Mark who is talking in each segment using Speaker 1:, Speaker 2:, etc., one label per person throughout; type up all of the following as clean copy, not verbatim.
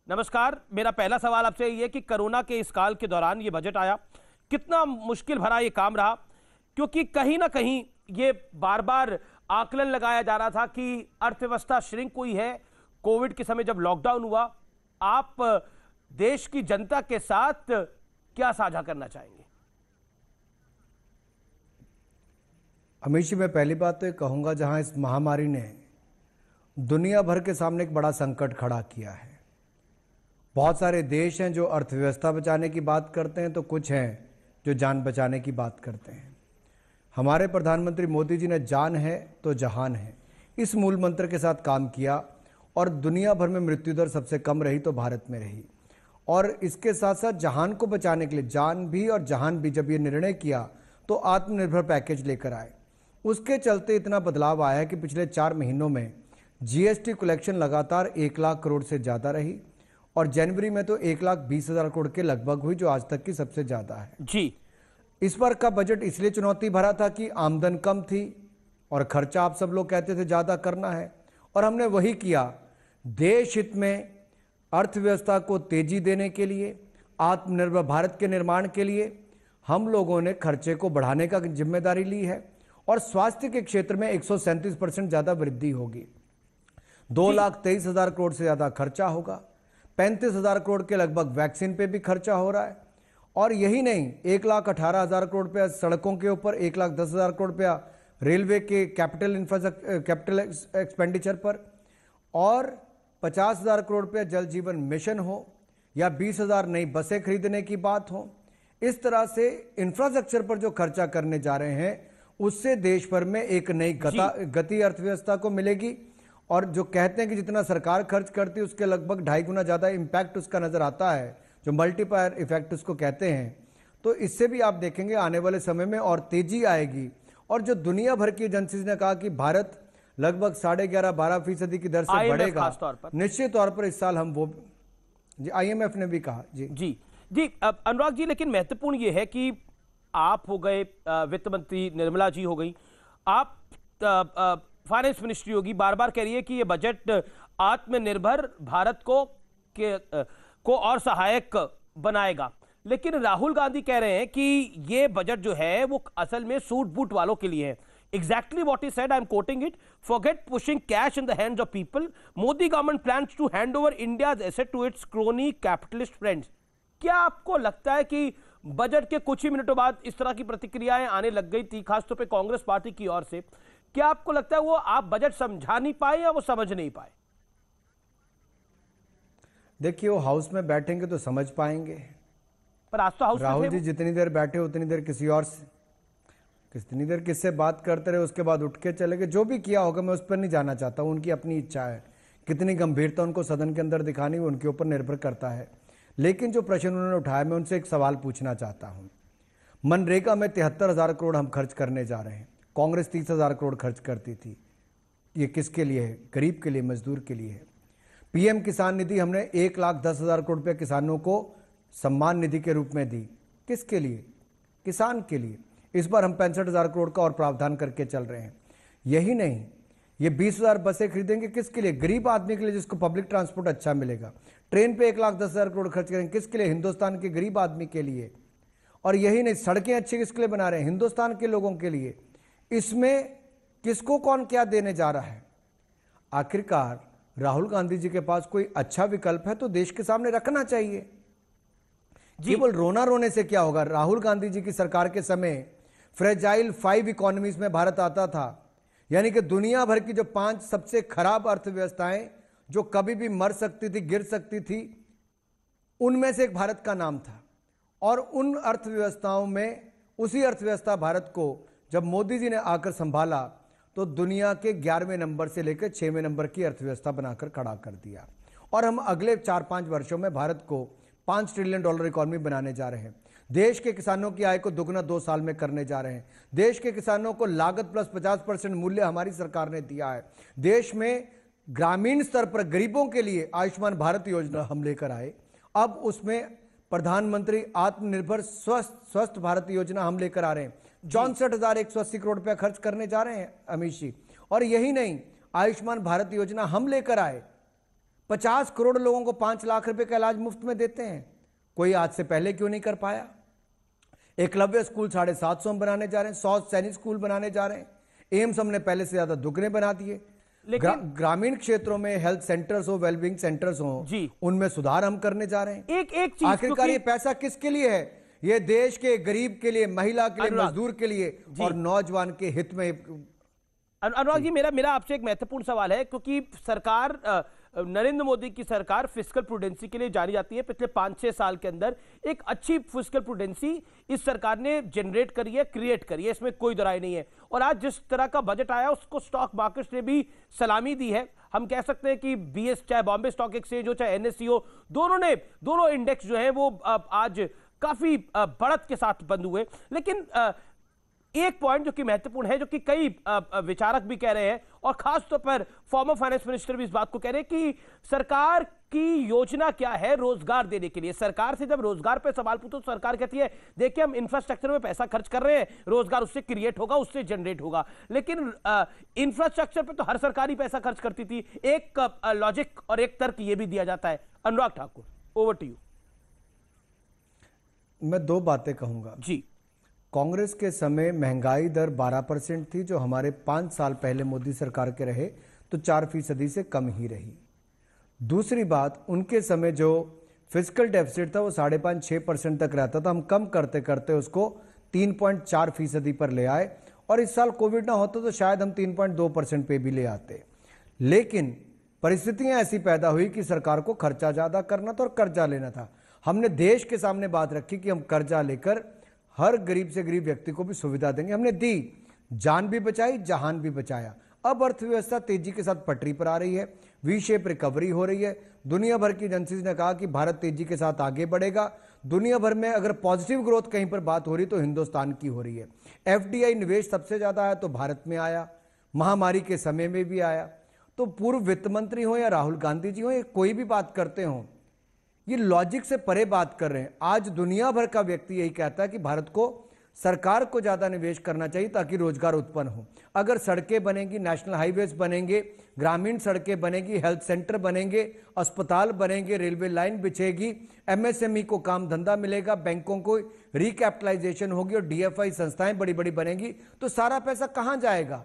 Speaker 1: नमस्कार। मेरा पहला सवाल आपसे ये कि कोरोना के इस काल के दौरान ये बजट आया, कितना मुश्किल भरा ये काम रहा, क्योंकि कहीं ना कहीं ये बार बार आकलन लगाया जा रहा था कि अर्थव्यवस्था श्रिंक हुई है। कोविड के समय जब लॉकडाउन हुआ, आप देश की जनता के साथ क्या साझा करना चाहेंगे?
Speaker 2: अमीश जी, मैं पहली बात तो ये कहूँगा, जहाँ इस महामारी ने दुनिया भर के सामने एक बड़ा संकट खड़ा किया है। बहुत सारे देश हैं जो अर्थव्यवस्था बचाने की बात करते हैं, तो कुछ हैं जो जान बचाने की बात करते हैं। हमारे प्रधानमंत्री मोदी जी ने जान है तो जहान है, इस मूल मंत्र के साथ काम किया और दुनिया भर में मृत्यु दर सबसे कम रही तो भारत में रही। और इसके साथ साथ जहान को बचाने के लिए जान भी और जहान भी जब ये निर्णय किया तो आत्मनिर्भर पैकेज लेकर आए। उसके चलते इतना बदलाव आया है कि पिछले 4 महीनों में जीएसटी कलेक्शन लगातार 1 लाख करोड़ से ज़्यादा रही और जनवरी में तो 1,20,000 करोड़ के लगभग हुई, जो आज तक की सबसे ज़्यादा है
Speaker 1: जी।
Speaker 2: इस बार का बजट इसलिए चुनौती भरा था कि आमदन कम थी और खर्चा आप सब लोग कहते थे ज़्यादा करना है, और हमने वही किया। देश हित में अर्थव्यवस्था को तेजी देने के लिए, आत्मनिर्भर भारत के निर्माण के लिए हम लोगों ने खर्चे को बढ़ाने का जिम्मेदारी ली है और स्वास्थ्य के क्षेत्र में 137% ज़्यादा वृद्धि होगी। 2,23,000 करोड़ से ज़्यादा खर्चा होगा। 35,000 करोड़ के लगभग वैक्सीन पे भी खर्चा हो रहा है। और यही नहीं, 1,18,000 करोड़ रुपया सड़कों के ऊपर, 1,10,000 करोड़ रुपया रेलवे के कैपिटल एक्सपेंडिचर पर, और 50,000 करोड़ रुपया जल जीवन मिशन हो या 20,000 नई बसें खरीदने की बात हो। इस तरह से इंफ्रास्ट्रक्चर पर जो खर्चा करने जा रहे हैं, उससे देश भर में एक नई गति अर्थव्यवस्था को मिलेगी। और जो कहते हैं कि जितना सरकार खर्च करती है उसके लगभग 2.5 गुना ज़्यादा इम्पैक्ट उसका नज़र आता है, जो मल्टीप्लायर इफेक्ट उसको कहते हैं। तो इससे भी आप देखेंगे आने वाले समय में और तेजी आएगी। और जो दुनिया भर की एजेंसीज ने कहा कि भारत लगभग 11.5-12% की दर से बढ़ेगा, निश्चित तौर पर इस साल हम वो जी IMF ने भी कहा। जी
Speaker 1: जी जी अनुराग जी, लेकिन महत्वपूर्ण ये है कि आप हो गए वित्त मंत्री, निर्मला जी हो गई, आप फाइनेंस मिनिस्ट्री होगी, बार बार कह रही है कि ये बजट आत्मनिर्भर भारत को और सहायक बनाएगा। लेकिन राहुल गांधी कह रहे हैं कि ये बजट जो है वो असल में सूट बूट वालों के लिए है। Exactly what he said, I am quoting it, forget pushing cash in the hands of people, Modi government plans to hand over India's asset to its crony capitalist friends. क्या आपको लगता है कि बजट के कुछ ही मिनटों बाद इस तरह की प्रतिक्रियाएं आने लग गई थी, खासतौर पे कांग्रेस पार्टी की ओर से? क्या आपको लगता है वो आप बजट समझा नहीं पाए या वो समझ नहीं पाए?
Speaker 2: देखिए, वो हाउस में बैठेंगे तो समझ पाएंगे,
Speaker 1: पर आज तो हाउस में
Speaker 2: राहुल जी जितनी देर बैठे उतनी देर किसी और से, कितनी देर किससे बात करते रहे, उसके बाद उठ के चले गए। जो भी किया होगा मैं उस पर नहीं जाना चाहता हूं, उनकी अपनी इच्छा है। कितनी गंभीरता उनको सदन के अंदर दिखानी है उनके ऊपर निर्भर करता है। लेकिन जो प्रश्न उन्होंने उठाया, मैं उनसे एक सवाल पूछना चाहता हूं। मनरेगा में 73,000 करोड़ हम खर्च करने जा रहे हैं, कांग्रेस 30,000 करोड़ खर्च करती थी। ये किसके लिए है? गरीब के लिए, मजदूर के लिए है। PM किसान निधि हमने 1,10,000 करोड़ रुपये किसानों को सम्मान निधि के रूप में दी। किसके लिए? किसान के लिए। इस बार हम 65,000 करोड़ का और प्रावधान करके चल रहे हैं। यही नहीं, ये 20,000 बसें खरीदेंगे। किसके लिए? गरीब आदमी के लिए, जिसको पब्लिक ट्रांसपोर्ट अच्छा मिलेगा। ट्रेन पे 1,10,000 करोड़ खर्च करेंगे। किसके लिए? हिंदुस्तान के गरीब आदमी के लिए। और यही नहीं, सड़कें अच्छी किसके लिए बना रहे हैं? हिंदुस्तान के लोगों के लिए। इसमें किसको कौन क्या देने जा रहा है? आखिरकार राहुल गांधी जी के पास कोई अच्छा विकल्प है तो देश के सामने रखना चाहिए। केवल रोना रोने से क्या होगा? राहुल गांधी जी की सरकार के समय फ्रेजाइल 5 इकोनॉमीज में भारत आता था, यानी कि दुनिया भर की जो 5 सबसे खराब अर्थव्यवस्थाएं जो कभी भी मर सकती थी, गिर सकती थी, उनमें से एक भारत का नाम था। और उन अर्थव्यवस्थाओं में, उसी अर्थव्यवस्था भारत को जब मोदी जी ने आकर संभाला तो दुनिया के 11वें नंबर से लेकर 6वें नंबर की अर्थव्यवस्था बनाकर खड़ा कर दिया। और हम अगले 4-5 वर्षों में भारत को $5 ट्रिलियन इकोनॉमी बनाने जा रहे हैं। देश के किसानों की आय को दुगना 2 साल में करने जा रहे हैं। देश के किसानों को लागत प्लस 50% मूल्य हमारी सरकार ने दिया है। देश में ग्रामीण स्तर पर गरीबों के लिए आयुष्मान भारत योजना हम लेकर आए। अब उसमें प्रधानमंत्री आत्मनिर्भर स्वस्थ भारत योजना हम लेकर आ रहे हैं। 64,180 करोड़ रुपया खर्च करने जा रहे हैं अमीश जी। और यही नहीं, आयुष्मान भारत योजना हम लेकर आए। 50 करोड़ लोगों को 5 लाख रुपए का इलाज मुफ्त में देते हैं। कोई आज से पहले क्यों नहीं कर पाया? एकलव्य स्कूल 750 हम बनाने जा रहे हैं, 100 सैनिक स्कूल बनाने जा रहे हैं, एम्स हमने पहले से ज्यादा दुगने बना दिए।
Speaker 1: लेकिन
Speaker 2: ग्रामीण क्षेत्रों में हेल्थ सेंटर्स हो, वेलबींग सेंटर्स हो,
Speaker 1: जी,
Speaker 2: उनमें सुधार हम करने जा रहे हैं।
Speaker 1: एक चीज,
Speaker 2: आखिरकार ये पैसा किसके लिए है? ये देश के गरीब के लिए, महिला के लिए, मजदूर के लिए और नौजवान के हित में।
Speaker 1: अनुराग जी, मेरा आपसे एक महत्वपूर्ण सवाल है, क्योंकि सरकार नरेंद्र मोदी की सरकार फिस्कल प्रूडेंसी के लिए जानी जाती है। पिछले 5-6 साल के अंदर एक अच्छी फिस्कल प्रूडेंसी इस सरकार ने जनरेट करी है, क्रिएट करी है, इसमें कोई दराय नहीं है। और आज जिस तरह का बजट आया उसको स्टॉक मार्केट ने भी सलामी दी है। हम कह सकते हैं कि बीएस, चाहे बॉम्बे स्टॉक एक्सचेंज हो, चाहे एनएसई हो, दोनों इंडेक्स जो है वो आज काफी बढ़त के साथ बंद हुए। लेकिन एक पॉइंट जो कि महत्वपूर्ण है, जो कि कई विचारक भी कह रहे हैं और खासतौर पर फॉर्मर फाइनेंस मिनिस्टर भी इस बात को कह रहे हैं कि सरकार की योजना क्या है रोजगार देने के लिए। सरकार से जब रोजगार पे सवाल पूछो तो सरकार कहती है देखिए हम इंफ्रास्ट्रक्चर में पैसा खर्च कर रहे हैं, रोजगार उससे क्रिएट होगा, उससे जनरेट होगा। लेकिन इंफ्रास्ट्रक्चर पे तो हर सरकार ही पैसा खर्च करती थी। एक लॉजिक और एक तर्क ये भी दिया जाता है। Anurag Thakur, over to you.
Speaker 2: मैं 2 बातें कहूंगा
Speaker 1: जी।
Speaker 2: कांग्रेस के समय महंगाई दर 12% थी, जो हमारे 5 साल पहले मोदी सरकार के रहे तो 4% से कम ही रही। दूसरी बात, उनके समय जो फिस्कल डेफिसिट था वो 5.5-6% तक रहता था। हम कम करते करते उसको 3.4% पर ले आए और इस साल कोविड ना होता तो शायद हम 3.2% पे भी ले आते। लेकिन परिस्थितियां ऐसी पैदा हुई कि सरकार को खर्चा ज्यादा करना था और कर्जा लेना था। हमने देश के सामने बात रखी कि हम कर्जा लेकर हर गरीब से गरीब व्यक्ति को भी सुविधा देंगे। हमने दी, जान भी बचाई, जहान भी बचाया। अब अर्थव्यवस्था तेजी के साथ पटरी पर आ रही है, वी शेप रिकवरी हो रही है। दुनिया भर की एजेंसीज ने कहा कि भारत तेजी के साथ आगे बढ़ेगा। दुनिया भर में अगर पॉजिटिव ग्रोथ कहीं पर बात हो रही तो हिंदुस्तान की हो रही है। एफडीआई निवेश सबसे ज्यादा आया तो भारत में आया, महामारी के समय में भी आया। तो पूर्व वित्त मंत्री हो या राहुल गांधी जी हो या कोई भी बात करते हो, ये लॉजिक से परे बात कर रहे हैं। आज दुनिया भर का व्यक्ति यही कहता है कि भारत को, सरकार को ज्यादा निवेश करना चाहिए ताकि रोजगार उत्पन्न हो। अगर सड़कें बनेंगी, नेशनल हाईवेज बनेंगे, ग्रामीण सड़कें बनेंगी, हेल्थ सेंटर बनेंगे, अस्पताल बनेंगे, रेलवे लाइन बिछेगी, एमएसएमई को काम धंधा मिलेगा, बैंकों को रिकैपिटलाइजेशन होगी और डीएफआई संस्थाएं बड़ी बड़ी बनेंगी, तो सारा पैसा कहां जाएगा?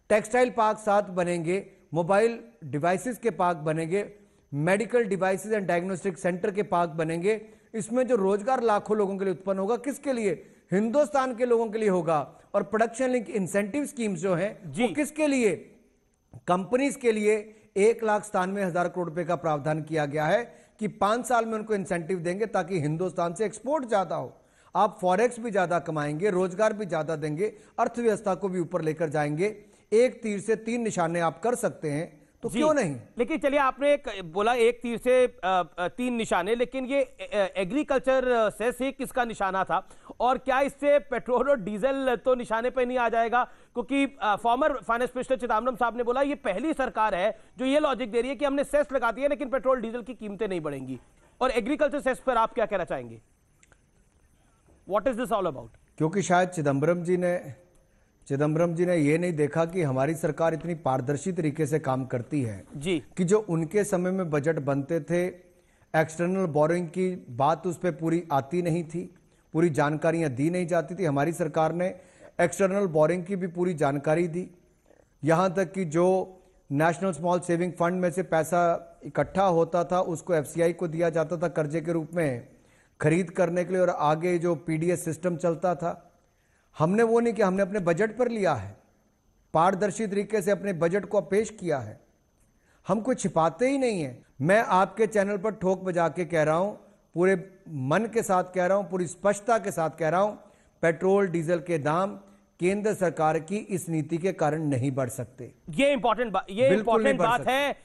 Speaker 2: टेक्सटाइल पार्क 7 बनेंगे, मोबाइल डिवाइसेस के पार्क बनेंगे, medical devices and diagnostic centre के पार्क बनेंगे। इसमें जो रोजगार लाखों लोगों के लिए उत्पन्न होगा, किसके लिए? हिंदुस्तान के लोगों के लिए होगा। और प्रोडक्शन लिंक इंसेंटिव स्कीम्स जो हैं वो किसके लिए? कंपनीज के लिए 1,97,000 करोड़ रुपए का प्रावधान किया गया है कि 5 साल में उनको इंसेंटिव देंगे ताकि हिंदुस्तान से एक्सपोर्ट ज्यादा हो। आप फॉरेक्स भी ज्यादा कमाएंगे, रोजगार भी ज्यादा देंगे, अर्थव्यवस्था को भी ऊपर लेकर जाएंगे। एक तीर से 3 निशाने आप कर सकते हैं, तो क्यों नहीं?
Speaker 1: लेकिन चलिए, आपने बोला एक तीर से 3 निशाने, लेकिन ये एग्रीकल्चर सेस ही किसका निशाना था? और क्या इससे पेट्रोल और डीजल तो निशाने पे नहीं आ जाएगा? क्योंकि फॉर्मर फाइनेंस मिनिस्टर चिदम्बरम साहब ने बोला ये पहली सरकार है जो ये लॉजिक दे रही है कि हमने सेस लगा दिया लेकिन पेट्रोल डीजल की कीमतें नहीं बढ़ेंगी। और एग्रीकल्चर सेस पर आप क्या कहना चाहेंगे? What is this all about?
Speaker 2: क्योंकि शायद चिदम्बरम जी ने ये नहीं देखा कि हमारी सरकार इतनी पारदर्शी तरीके से काम करती है
Speaker 1: जी, कि
Speaker 2: जो उनके समय में बजट बनते थे, एक्सटर्नल बोरोइंग की बात उस पर पूरी आती नहीं थी, पूरी जानकारियां दी नहीं जाती थी। हमारी सरकार ने एक्सटर्नल बोरोइंग की भी पूरी जानकारी दी। यहां तक कि जो नेशनल स्मॉल सेविंग फंड में से पैसा इकट्ठा होता था उसको एफसीआई को दिया जाता था कर्जे के रूप में खरीद करने के लिए, और आगे जो पीडीएस सिस्टम चलता था, हमने वो नहीं किया। हमने अपने बजट पर लिया है, पारदर्शी तरीके से अपने बजट को पेश किया है। हम कुछ छिपाते ही नहीं है। मैं आपके चैनल पर ठोक बजा के कह रहा हूं, पूरे मन के साथ कह रहा हूं, पूरी स्पष्टता के साथ कह रहा हूं, पेट्रोल डीजल के दाम केंद्र सरकार की इस नीति के कारण नहीं बढ़ सकते।
Speaker 1: ये इंपॉर्टेंट बात है।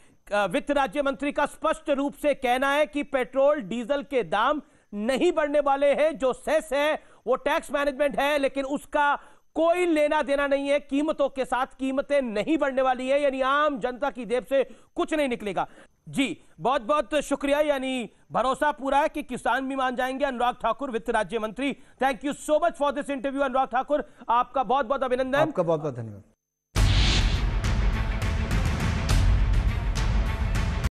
Speaker 1: वित्त राज्य मंत्री का स्पष्ट रूप से कहना है कि पेट्रोल डीजल के दाम नहीं बढ़ने वाले हैं। जो सेस है वो टैक्स मैनेजमेंट है, लेकिन उसका कोई लेना देना नहीं है कीमतों के साथ। कीमतें नहीं बढ़ने वाली है, यानी आम जनता की जेब से कुछ नहीं निकलेगा। जी, बहुत बहुत शुक्रिया। यानी भरोसा पूरा है कि किसान भी मान जाएंगे। अनुराग ठाकुर, वित्त राज्य मंत्री, thank you so much for this interview. Anurag Thakur, आपका बहुत बहुत अभिनंदन।
Speaker 2: आपका बहुत बहुत धन्यवाद।